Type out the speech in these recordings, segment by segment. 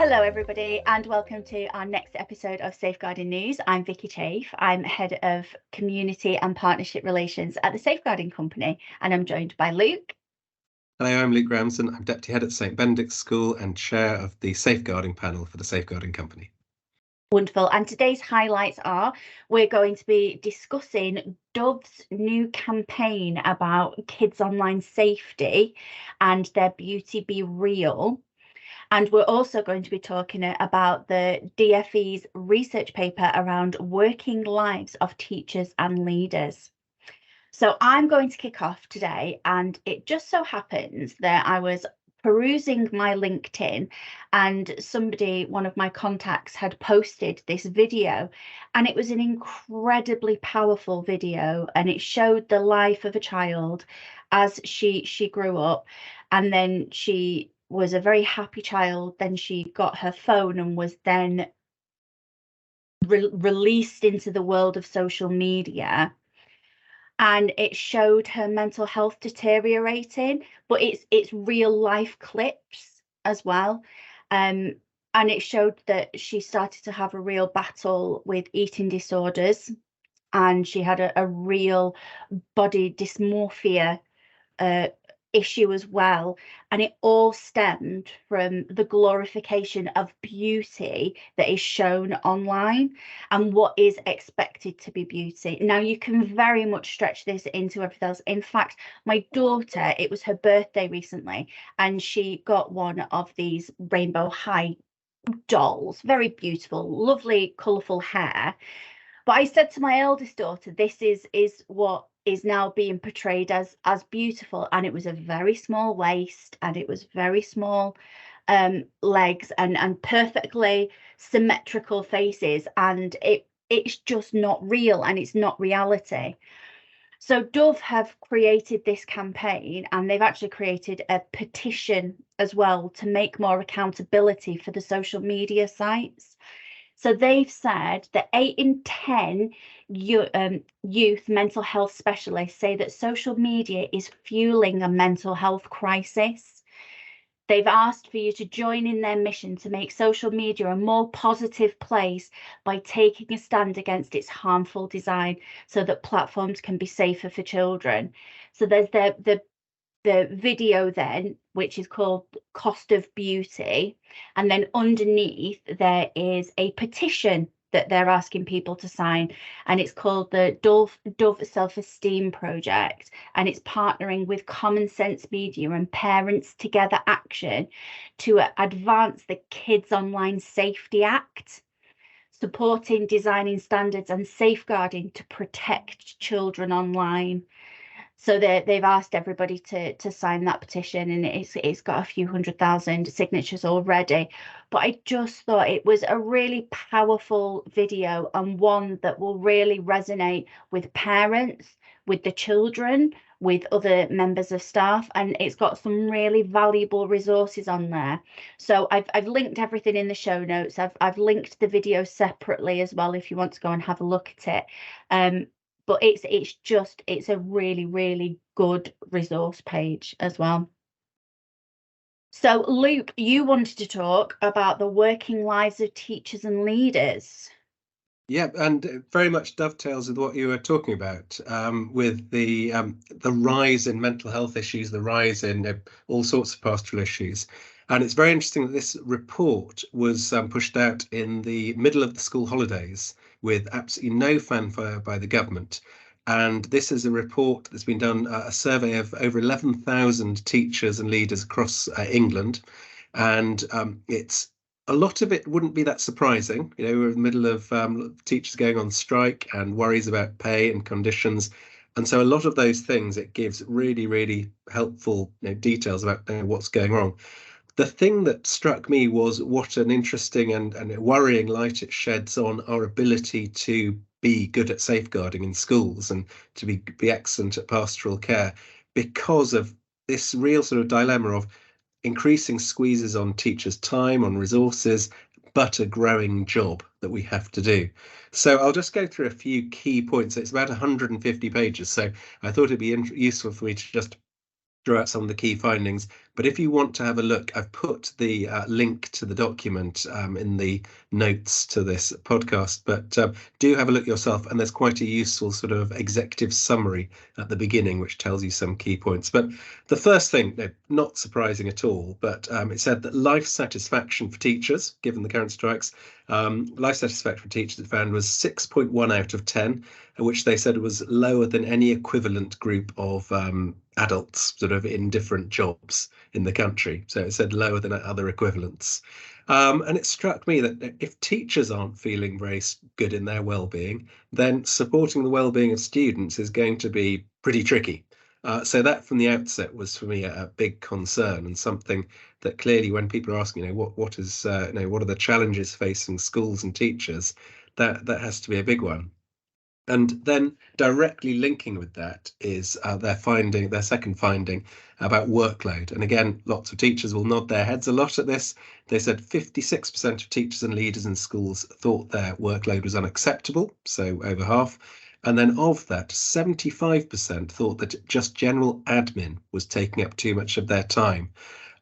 Hello everybody and welcome to our next episode of Safeguarding News. I'm Vikkey Chaffe. I'm Head of Community and Partnership Relations at the Safeguarding Company and I'm joined by Luke. Hello, I'm Luke Ramsden. I'm Deputy Head at St Benedict's School and Chair of the Safeguarding Panel for the Safeguarding Company. Wonderful. And today's highlights are we're going to be discussing Dove's new campaign about kids' online safety and their Beauty Be Real. And we're also going to be talking about the DFE's research paper around working lives of teachers and leaders. So I'm going to kick off today, and it just so happens that I was perusing my LinkedIn and one of my contacts had posted this video, and it was an incredibly powerful video, and it showed the life of a child as she grew up, and then she was a very happy child. Then she got her phone and was then released into the world of social media, and it showed her mental health deteriorating, but it's real life clips as well, and it showed that she started to have a real battle with eating disorders, and she had a real body dysmorphia issue as well, and it all stemmed from the glorification of beauty that is shown online and what is expected to be beauty. Now you can very much stretch this into everything else. In fact, my daughter, it was her birthday recently, and she got one of these rainbow high dolls, very beautiful, lovely, colourful hair. But I said to my eldest daughter, this is what is now being portrayed as beautiful, and it was a very small waist, and it was very small legs, and perfectly symmetrical faces, and it's just not real, and it's not reality. So Dove have created this campaign, and they've actually created a petition as well to make more accountability for the social media sites. So they've said that 8 in 10 youth mental health specialists say that social media is fueling a mental health crisis. They've asked for you to join in their mission to make social media a more positive place by taking a stand against its harmful design so that platforms can be safer for children. So there's the video then, which is called Cost of Beauty, and then underneath there is a petition that they're asking people to sign, and it's called the Dove Self-Esteem Project, and it's partnering with Common Sense Media and Parents Together Action to advance the Kids Online Safety Act, supporting designing standards and safeguarding to protect children online. So they've asked everybody to sign that petition, and it's got a few 100,000 signatures already. But I just thought it was a really powerful video, and one that will really resonate with parents, with the children, with other members of staff, and it's got some really valuable resources on there. So I've linked everything in the show notes. I've linked the video separately as well if you want to go and have a look at it. But it's a really, really good resource page as well. So Luke, you wanted to talk about the working lives of teachers and leaders. Yeah, and very much dovetails with what you were talking about, with the rise in mental health issues, the rise in all sorts of pastoral issues. And it's very interesting that this report was pushed out in the middle of the school holidays with absolutely no fanfare by the government. And this is a report that's been done, a survey of over 11,000 teachers and leaders across England. And it's a lot of it wouldn't be that surprising. You know, we're in the middle of teachers going on strike and worries about pay and conditions. And so a lot of those things, it gives really, really helpful details about what's going wrong. The thing that struck me was what an interesting and worrying light it sheds on our ability to be good at safeguarding in schools and to be excellent at pastoral care, because of this real sort of dilemma of increasing squeezes on teachers' time, on resources, but a growing job that we have to do. So I'll just go through a few key points. It's about 150 pages, so I thought it'd be useful for me to just draw out some of the key findings. But if you want to have a look, I've put the link to the document in the notes to this podcast, but do have a look yourself. And there's quite a useful sort of executive summary at the beginning, which tells you some key points. But the first thing, not surprising at all, but it said that life satisfaction for teachers, given the current strikes, life satisfaction for teachers it found was 6.1 out of 10, which they said was lower than any equivalent group of adults sort of in different jobs in the country. So it said lower than other equivalents. And it struck me that if teachers aren't feeling very good in their well-being, then supporting the well-being of students is going to be pretty tricky. So that from the outset was for me a big concern, and something that clearly when people are asking, what is, what are the challenges facing schools and teachers, that has to be a big one. And then directly linking with that is their second finding about workload. And again, lots of teachers will nod their heads a lot at this. They said 56% of teachers and leaders in schools thought their workload was unacceptable, so over half. And then of that, 75% thought that just general admin was taking up too much of their time.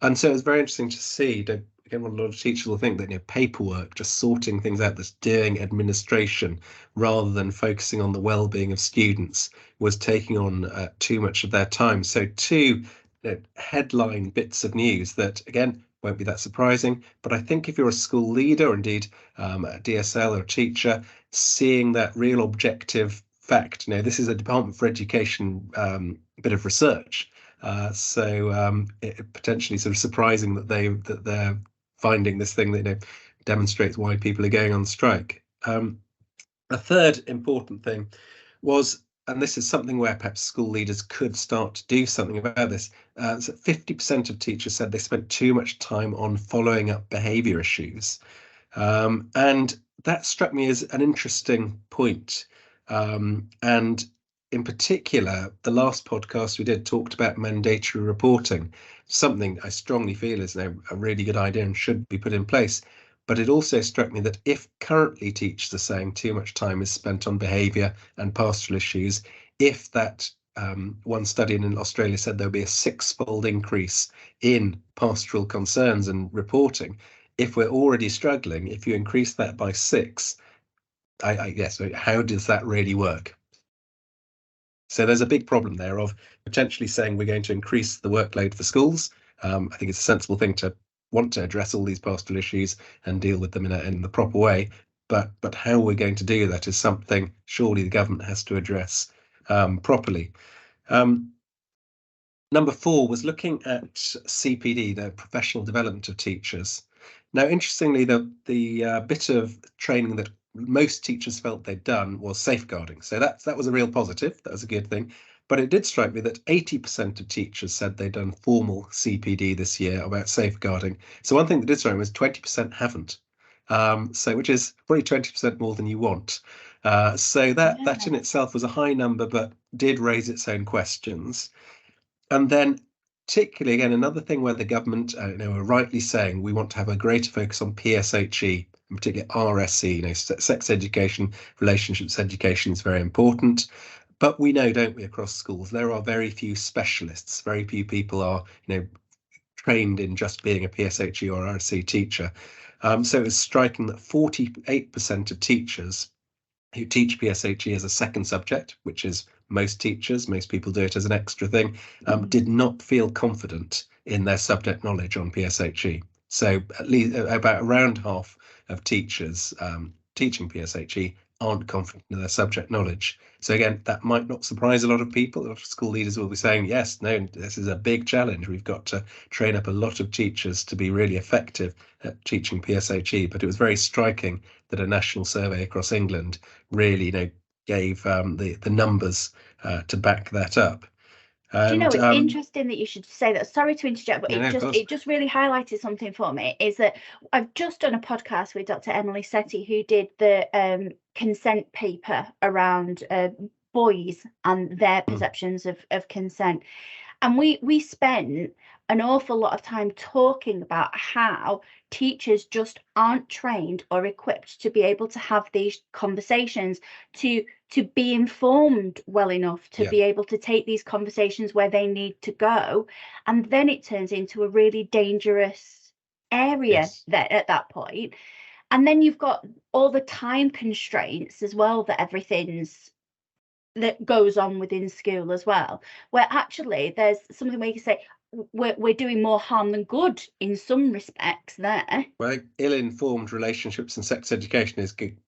And so it's very interesting to see, again, what a lot of teachers will think that paperwork, just sorting things out, that's doing administration, rather than focusing on the well-being of students, was taking on too much of their time. So two headline bits of news that, again, won't be that surprising. But I think if you're a school leader, or indeed a DSL or a teacher, seeing that real objective fact, this is a Department for Education bit of research. So it potentially sort of surprising that they're finding this thing that demonstrates why people are going on strike. A third important thing was, and this is something where perhaps school leaders could start to do something about this, so 50% of teachers said they spent too much time on following up behaviour issues. And that struck me as an interesting point. And in particular, the last podcast we did talked about mandatory reporting, something I strongly feel is a really good idea and should be put in place. But it also struck me that if currently teachers are saying too much time is spent on behaviour and pastoral issues, if that one study in Australia said there'll be a 6-fold increase in pastoral concerns and reporting, if we're already struggling, if you increase that by 6, I guess, how does that really work? So there's a big problem there of potentially saying we're going to increase the workload for schools. I think it's a sensible thing to want to address all these pastoral issues and deal with them in the proper way. But how we're going to do that is something surely the government has to address properly. Number 4 was looking at CPD, the professional development of teachers. Now, interestingly, the bit of training that most teachers felt they'd done was safeguarding. So that was a real positive. That was a good thing. But it did strike me that 80% of teachers said they'd done formal CPD this year about safeguarding. So one thing that did strike me was 20% haven't. So which is probably 20% more than you want. So that in itself was a high number, but did raise its own questions. And then particularly, again, another thing where the government are rightly saying we want to have a greater focus on PSHE, in particular RSE, sex education, relationships education is very important. But we know, don't we, across schools, there are very few specialists, very few people are, trained in just being a PSHE or RSE teacher. So it was striking that 48% of teachers who teach PSHE as a second subject, which is most teachers, most people do it as an extra thing, did not feel confident in their subject knowledge on PSHE. So at least about around half of teachers teaching PSHE aren't confident in their subject knowledge. So again, that might not surprise a lot of people. A lot of school leaders will be saying, yes, no, this is a big challenge. We've got to train up a lot of teachers to be really effective at teaching PSHE. But it was very striking that a national survey across England really, gave the numbers to back that up. And, it's interesting that you should say that. Sorry to interject, but it just really highlighted something for me, is that I've just done a podcast with Dr. Emily Setti, who did the consent paper around boys and their perceptions of consent. And we spent an awful lot of time talking about how teachers just aren't trained or equipped to be able to have these conversations, to to be informed well enough to Yeah. be able to take these conversations where they need to go. And then it turns into a really dangerous area Yes. at that point. And then you've got all the time constraints as well, that goes on within school as well, where actually there's something where you can say we're doing more harm than good in some respects there. Well, ill-informed relationships and sex education is good,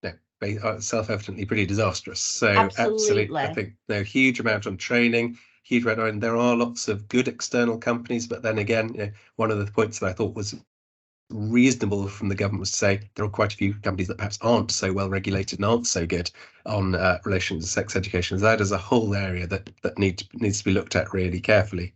self-evidently pretty disastrous. So absolutely, I think there's a huge amount on training, huge amount on, there are lots of good external companies, but then again, one of the points that I thought was reasonable from the government was to say there are quite a few companies that perhaps aren't so well regulated and aren't so good on relations to sex education. That is a whole area that needs to be looked at really carefully.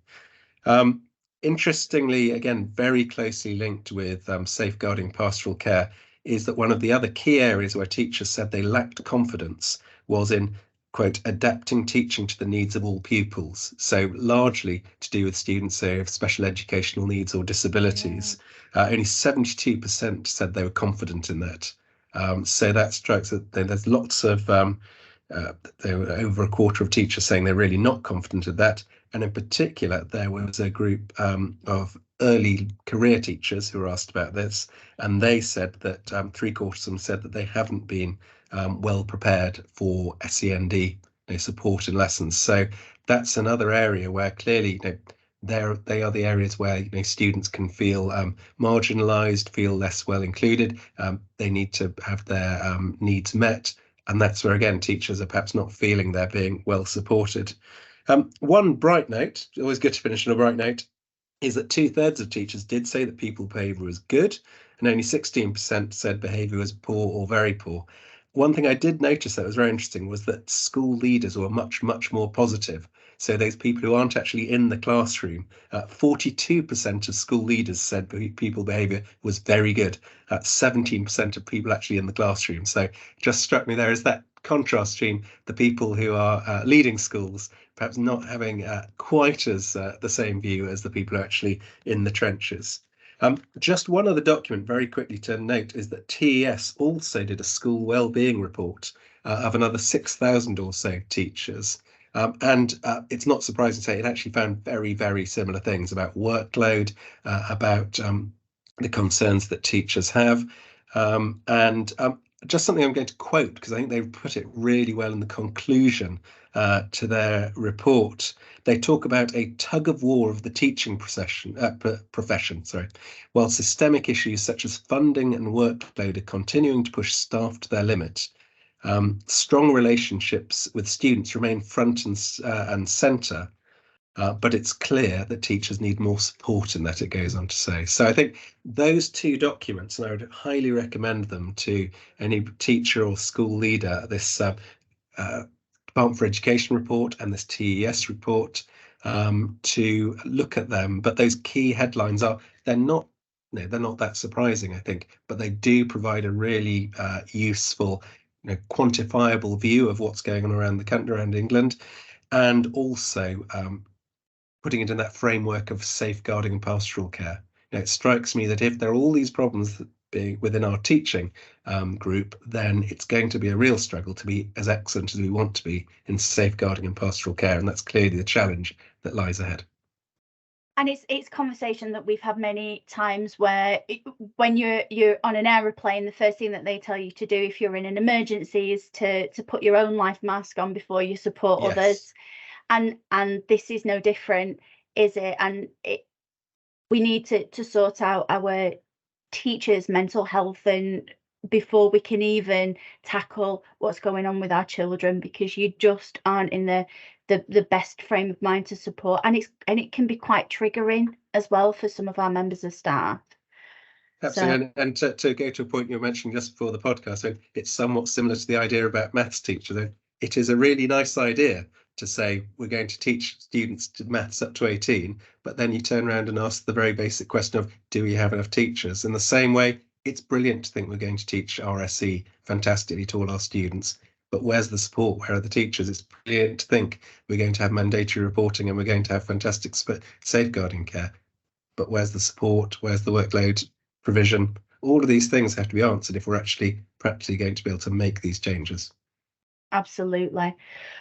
Interestingly, again, very closely linked with safeguarding pastoral care is that one of the other key areas where teachers said they lacked confidence was in, quote, adapting teaching to the needs of all pupils. So largely to do with students who have special educational needs or disabilities. Only 72% said they were confident in that. So that strikes that there's lots of, there were over a quarter of teachers saying they're really not confident of that. And in particular, there was a group of early career teachers who were asked about this, and they said that 3/4 of them said that they haven't been well prepared for SEND support in lessons. So that's another area where clearly they are the areas where students can feel marginalised, feel less well included. They need to have their needs met, and that's where again teachers are perhaps not feeling they're being well supported. One bright note, always good to finish on a bright note, is that 2/3 of teachers did say that pupil behaviour was good, and only 16% said behaviour was poor or very poor. One thing I did notice that was very interesting was that school leaders were much, much more positive. So those people who aren't actually in the classroom, 42% of school leaders said pupil behaviour was very good. 17% of people actually in the classroom. So just struck me there is that contrast between the people who are leading schools perhaps not having quite as the same view as the people who are actually in the trenches. Just one other document very quickly to note is that TES also did a school wellbeing report of another 6,000 or so teachers. And it's not surprising to say it actually found very, very similar things about workload, about the concerns that teachers have. And just something I'm going to quote, because I think they put it really well in the conclusion to their report. They talk about a tug of war of the teaching profession, while systemic issues such as funding and workload are continuing to push staff to their limit. Strong relationships with students remain front and centre, but it's clear that teachers need more support in that, it goes on to say. So I think those two documents, and I would highly recommend them to any teacher or school leader, this Department for Education report and this TES report, to look at them. But those key headlines they're not that surprising, I think, but they do provide a really useful, quantifiable view of what's going on around the country, around England, and also putting it in that framework of safeguarding and pastoral care. It strikes me that if there are all these problems within our teaching group, then it's going to be a real struggle to be as excellent as we want to be in safeguarding and pastoral care, and that's clearly the challenge that lies ahead. And it's conversation that we've had many times where when you're on an aeroplane, the first thing that they tell you to do if you're in an emergency is to put your own life mask on before you support others. And this is no different, is it? And we need to sort out our teachers' mental health and before we can even tackle what's going on with our children, because you just aren't in the best frame of mind to support, and it can be quite triggering as well for some of our members of staff. Absolutely, and to go to a point you mentioned just before the podcast, so it's somewhat similar to the idea about maths teachers. It is a really nice idea to say we're going to teach students maths up to 18, but then you turn around and ask the very basic question of, do we have enough teachers? In the same way, it's brilliant to think we're going to teach RSE fantastically to all our students, but where's the support? Where are the teachers? It's brilliant to think we're going to have mandatory reporting and we're going to have fantastic safeguarding care, but where's the support? Where's the workload provision? All of these things have to be answered if we're actually practically going to be able to make these changes. Absolutely.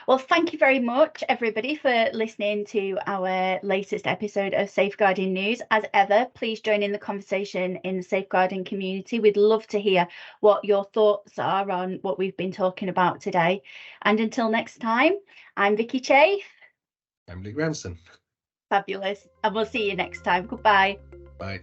Well, thank you very much, everybody, for listening to our latest episode of Safeguarding News. As ever, please join in the conversation in the safeguarding community. We'd love to hear what your thoughts are on what we've been talking about today. And until next time, I'm Vikkey Chaffe. I'm Ramsden. Fabulous. And we'll see you next time. Goodbye. Bye.